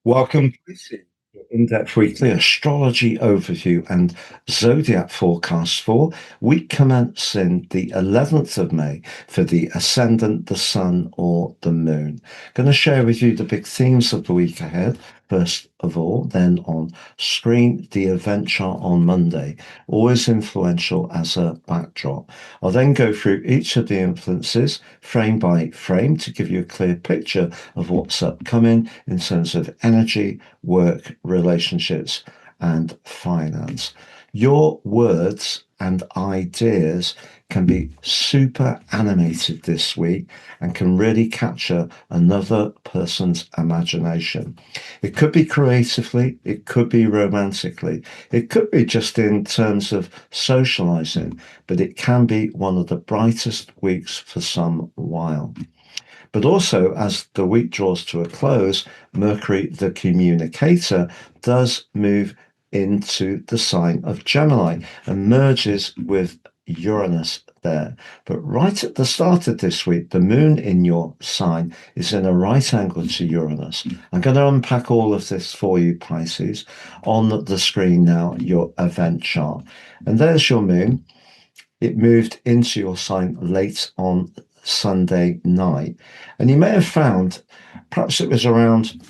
Welcome, Pisces, your in-depth weekly astrology overview and zodiac forecast for week commencing the 11th of May for the ascendant, the sun, or the moon. Going to share with you the big themes of the week ahead. First of all, then on screen, the event chart on Monday, always influential as a backdrop. I'll then go through each of the influences frame by frame to give you a clear picture of what's upcoming in terms of energy, work, relationships, and finance. Your words and ideas can be super animated this week and can really capture another person's imagination. It could be creatively, it could be romantically, it could be just in terms of socializing, but it can be one of the brightest weeks for some while. But also, as the week draws to a close, Mercury, the communicator, does move into the sign of Gemini and merges with Uranus there. But right at the start of this week, the moon in your sign is in a right angle to Uranus. I'm going to unpack all of this for you, Pisces. On the screen now, your event chart. And there's your moon. It moved into your sign late on Sunday night. And you may have found, perhaps it was around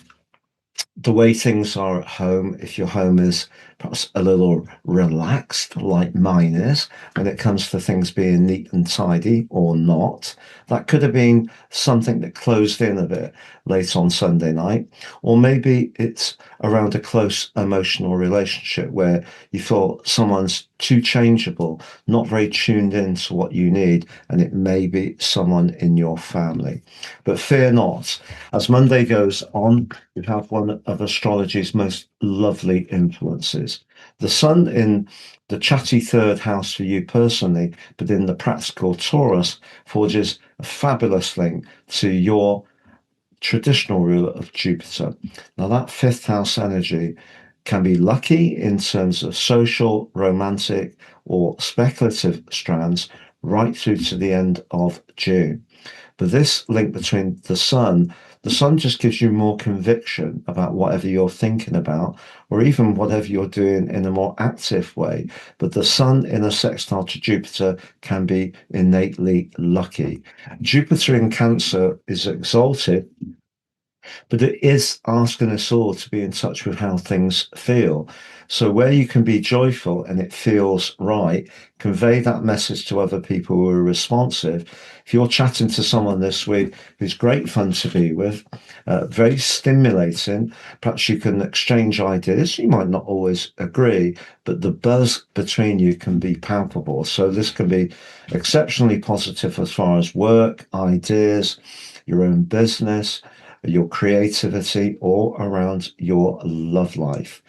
the way things are at home, if your home is perhaps a little relaxed, like mine is, when it comes to things being neat and tidy or not. That could have been something that closed in a bit late on Sunday night. Or maybe it's around a close emotional relationship where you thought someone's too changeable, not very tuned in to what you need, and it may be someone in your family. But fear not, as Monday goes on, you have one of astrology's most lovely influences. The sun in the chatty third house for you personally, but in the practical Taurus, forges a fabulous link to your traditional ruler of Jupiter. Now, that fifth house energy can be lucky in terms of social, romantic, or speculative strands right through to the end of June. But this link between the sun just gives you more conviction about whatever you're thinking about, or even whatever you're doing in a more active way. But the sun in a sextile to Jupiter can be innately lucky. Jupiter in Cancer is exalted, but it is asking us all to be in touch with how things feel. So, where you can be joyful and it feels right, convey that message to other people who are responsive. If you're chatting to someone this week who's great fun to be with, very stimulating, perhaps you can exchange ideas. You might not always agree, but the buzz between you can be palpable. So, this can be exceptionally positive as far as work, ideas, your own business, your creativity, or around your love life.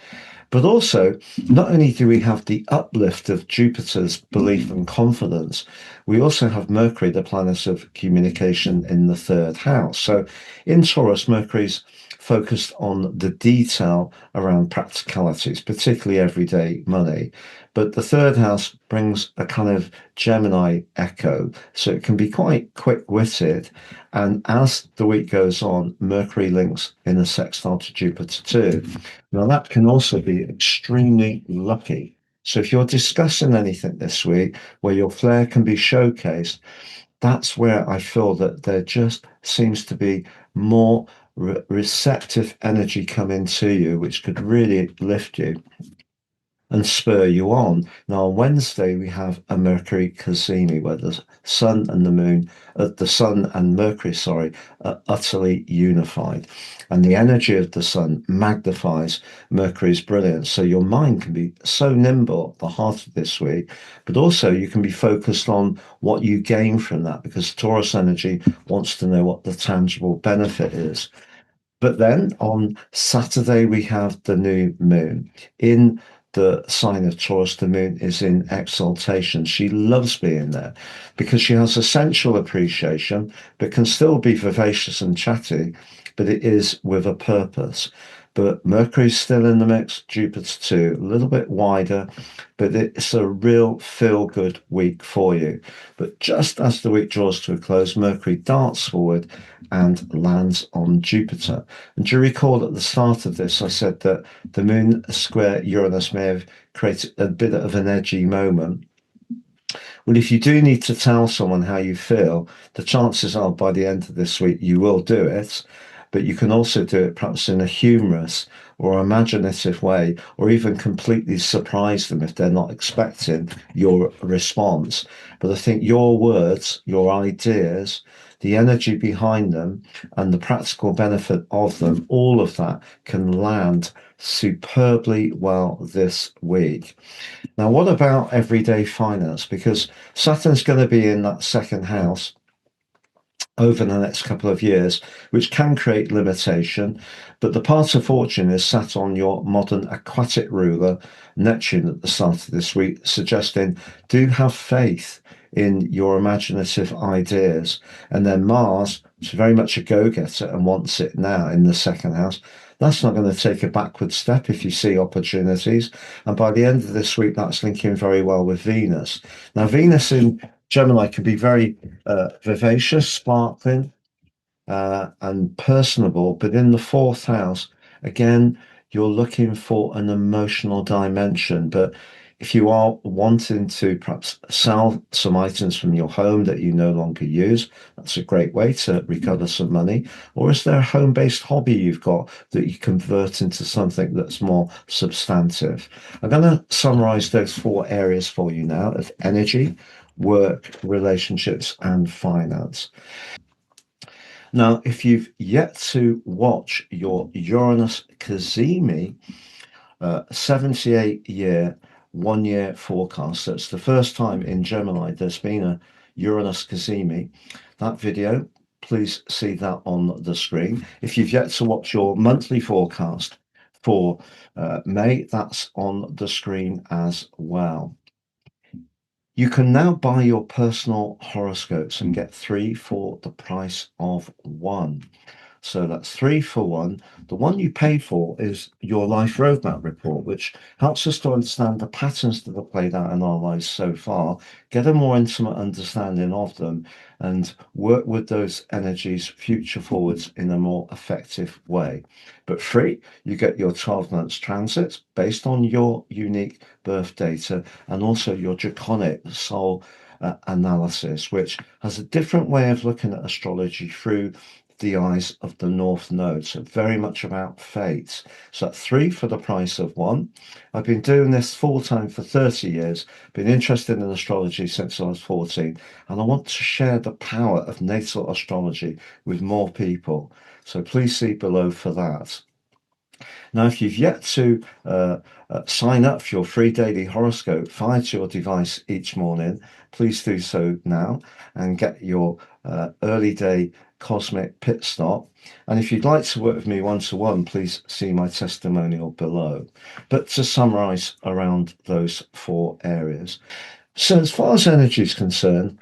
But also, not only do we have the uplift of Jupiter's belief and confidence, we also have Mercury, the planet of communication, in the third house. So in Taurus, Mercury's focused on the detail around practicalities, particularly everyday money. But the third house brings a kind of Gemini echo, so it can be quite quick-witted. And as the week goes on, Mercury links in a sextile to Jupiter too. Now, that can also be extremely lucky. So, if you're discussing anything this week where your flair can be showcased, that's where I feel that there just seems to be more receptive energy coming to you, which could really lift you and spur you on. Now, on Wednesday, we have a Mercury cazimi where the sun and the moon, the sun and Mercury, sorry, are utterly unified. And the energy of the sun magnifies Mercury's brilliance. So your mind can be so nimble at the heart of this week, but also you can be focused on what you gain from that because Taurus energy wants to know what the tangible benefit is. But then on Saturday, we have the new moon. In the sign of Taurus, the moon is in exaltation. She loves being there because she has a sensual appreciation, but can still be vivacious and chatty but it is with a purpose. But Mercury's still in the mix, Jupiter too, a little bit wider, but it's a real feel-good week for you. But just as the week draws to a close, Mercury darts forward and lands on Jupiter. And do you recall at the start of this, I said that the moon square Uranus may have created a bit of an edgy moment? Well, if you do need to tell someone how you feel, the chances are by the end of this week you will do it, but you can also do it perhaps in a humorous or imaginative way, or even completely surprise them if they're not expecting your response. But I think your words, your ideas, the energy behind them, and the practical benefit of them, all of that can land superbly well this week. Now, what about everyday finance? Because Saturn's going to be in that second house over the next couple of years, which can create limitation. But the part of fortune is sat on your modern aquatic ruler, Neptune, at the start of this week, suggesting do have faith in your imaginative ideas. And then Mars, which is very much a go-getter and wants it now in the second house, that's not going to take a backward step if you see opportunities. And by the end of this week, that's linking very well with Venus. Now, Venus in Gemini can be very vivacious, sparkling, and personable, but in the fourth house, again, you're looking for an emotional dimension. But if you are wanting to perhaps sell some items from your home that you no longer use, that's a great way to recover some money. Or is there a home-based hobby you've got that you convert into something that's more substantive? I'm going to summarize those four areas for you now of energy, work, relationships, and finance. Now, if you've yet to watch your Uranus Cazimi 78-year, 1 year forecast, so it's the first time in Gemini there's been a Uranus Cazimi, that video, please see that on the screen. If you've yet to watch your monthly forecast for May, that's on the screen as well. You can now buy your personal horoscopes and get 3 for the price of 1. So that's 3 for 1. The one you pay for is your life roadmap report, which helps us to understand the patterns that have played out in our lives so far, get a more intimate understanding of them, and work with those energies future forwards in a more effective way. But free, you get your 12 months transits based on your unique birth data and also your draconic soul analysis, which has a different way of looking at astrology through the eyes of the North Node. So very much about fate. So that's 3 for the price of 1. I've been doing this full time for 30 years, been interested in astrology since I was 14, and I want to share the power of natal astrology with more people. So please see below for that. Now, if you've yet to sign up for your free daily horoscope fired to your device each morning, please do so now and get your early day cosmic pit stop. And if you'd like to work with me one-to-one, please see my testimonial below. But to summarize around those 4 areas. So as far as energy is concerned,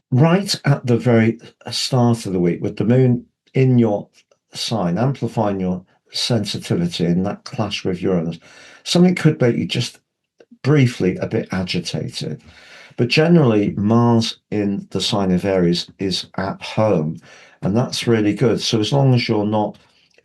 right at the very start of the week, with the moon in your sign, amplifying your sensitivity in that clash with Uranus, something could make you just briefly a bit agitated. But generally, Mars in the sign of Aries is at home, and that's really good. So as long as you're not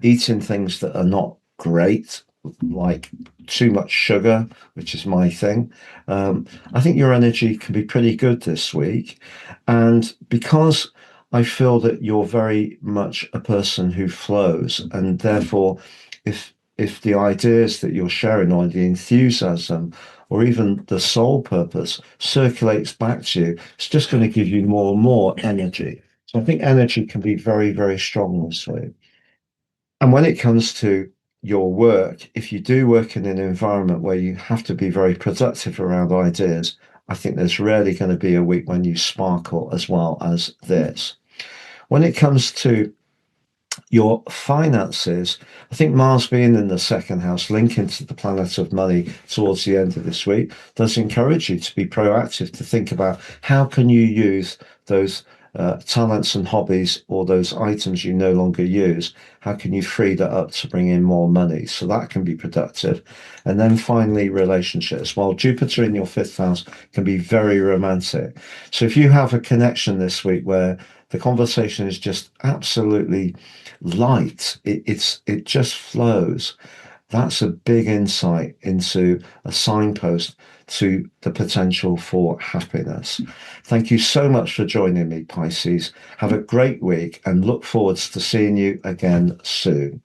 eating things that are not great, like too much sugar, which is my thing, I think your energy can be pretty good this week. And because I feel that you're very much a person who flows, and therefore, if the ideas that you're sharing or the enthusiasm or even the soul purpose circulates back to you, it's just going to give you more and more energy. So I think energy can be very, very strong this week. And when it comes to your work, if you do work in an environment where you have to be very productive around ideas, I think there's rarely going to be a week when you sparkle as well as this. When it comes to your finances, I think Mars being in the second house, linking to the planet of money towards the end of this week, does encourage you to be proactive, to think about how can you use those talents and hobbies, or those items you no longer use, how can you free that up to bring in more money? So that can be productive. And then finally, relationships. Well, Jupiter in your fifth house can be very romantic. So if you have a connection this week where the conversation is just absolutely light, it just flows. That's a big insight into a signpost to the potential for happiness. Thank you so much for joining me, Pisces. Have a great week and look forward to seeing you again soon.